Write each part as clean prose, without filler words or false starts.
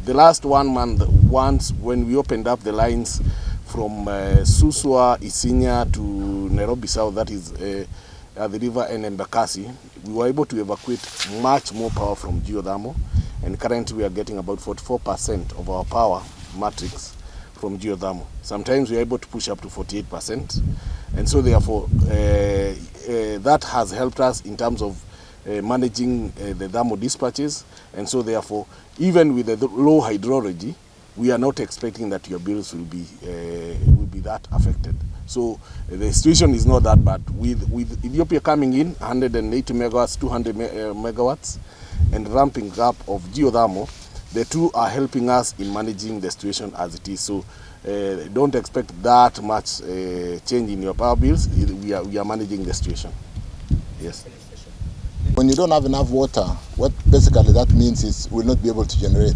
The last 1 month, once when we opened up the lines from Suswa, Isinya to Nairobi South, that is the river, and Embakasi, we were able to evacuate much more power from geothermal, and currently we are getting about 44% of our power matrix from geothermal. Sometimes we are able to push up to 48%, and so therefore that has helped us in terms of managing the thermal dispatches, and so therefore even with the low hydrology, we are not expecting that your bills will be that affected. So the situation is not that bad. With Ethiopia coming in 180 megawatts, 200 megawatts, and ramping up of geothermal, the two are helping us in managing the situation as it is. So don't expect that much change in your power bills. We are managing the situation. Yes. When you don't have enough water, what basically that means is we'll not be able to generate.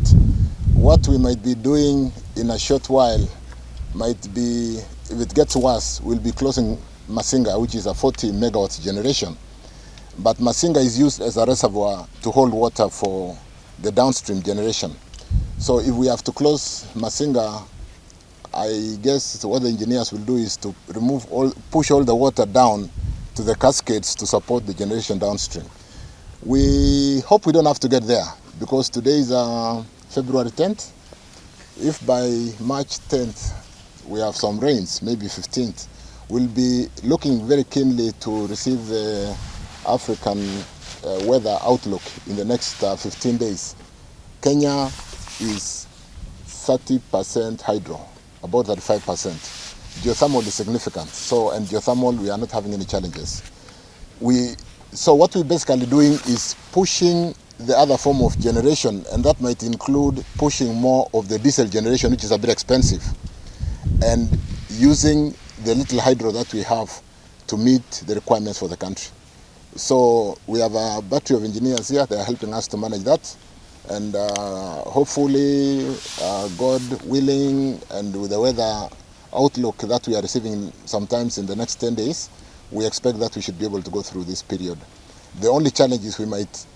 What we might be doing in a short while might be, if it gets worse, we'll be closing Masinga, which is a 40 megawatts generation. But Masinga is used as a reservoir to hold water for the downstream generation. So if we have to close Masinga, I guess what the engineers will do is to push all the water down to the cascades to support the generation downstream. We hope we don't have to get there, because today is February 10th. If by March 10th we have some rains, maybe 15th, we'll be looking very keenly to receive the African weather outlook in the next 15 days. Kenya is 30% hydro, about 35%. Geothermal is significant, and geothermal we are not having any challenges. So what we're basically doing is pushing the other form of generation, and that might include pushing more of the diesel generation, which is a bit expensive, and using the little hydro that we have to meet the requirements for the country. So we have a battery of engineers here. They are helping us to manage that, and hopefully, God willing, and with the weather outlook that we are receiving sometimes in the next 10 days, we expect that we should be able to go through this period. The only challenge is we might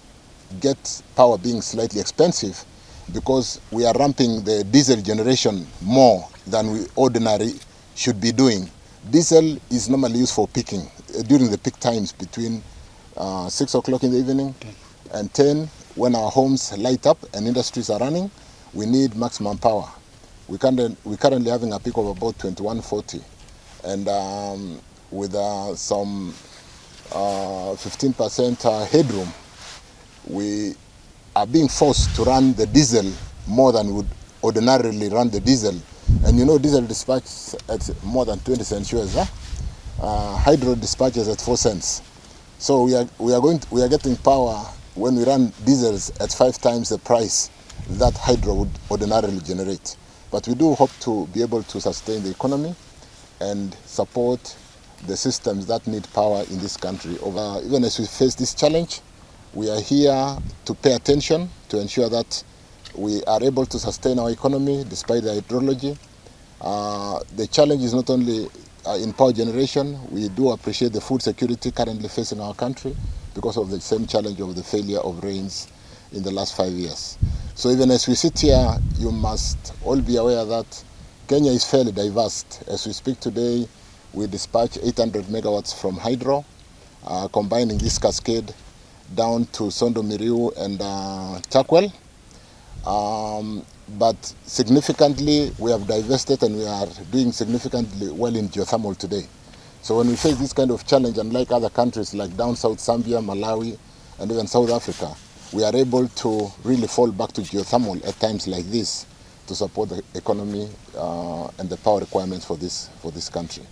get power being slightly expensive, because we are ramping the diesel generation more than we ordinarily should be doing. Diesel is normally used for peaking during the peak times between 6 o'clock in the evening and 10, when our homes light up and industries are running. We need maximum power. We're currently having a peak of about 2140, and with some 15% headroom, we are being forced to run the diesel more than we would ordinarily run the diesel. And you know, diesel dispatches at more than 20 cents US, huh? Hydro dispatches at 4 cents. So we are getting power when we run diesels at 5 times the price that hydro would ordinarily generate. But we do hope to be able to sustain the economy and support the systems that need power in this country. Even as we face this challenge, we are here to pay attention to ensure that we are able to sustain our economy despite the hydrology. The challenge is not only in power generation. We do appreciate the food security currently facing our country because of the same challenge of the failure of rains in the last 5 years. So even as we sit here, you must all be aware that Kenya is fairly diverse. As we speak today, we dispatch 800 megawatts from hydro, combining this cascade down to Sondo, Miriu, and Chakwel. But significantly, we have divested, and we are doing significantly well in geothermal today. So when we face this kind of challenge, unlike other countries like down south Zambia, Malawi, and even South Africa, we are able to really fall back to geothermal at times like this to support the economy and the power requirements for this country.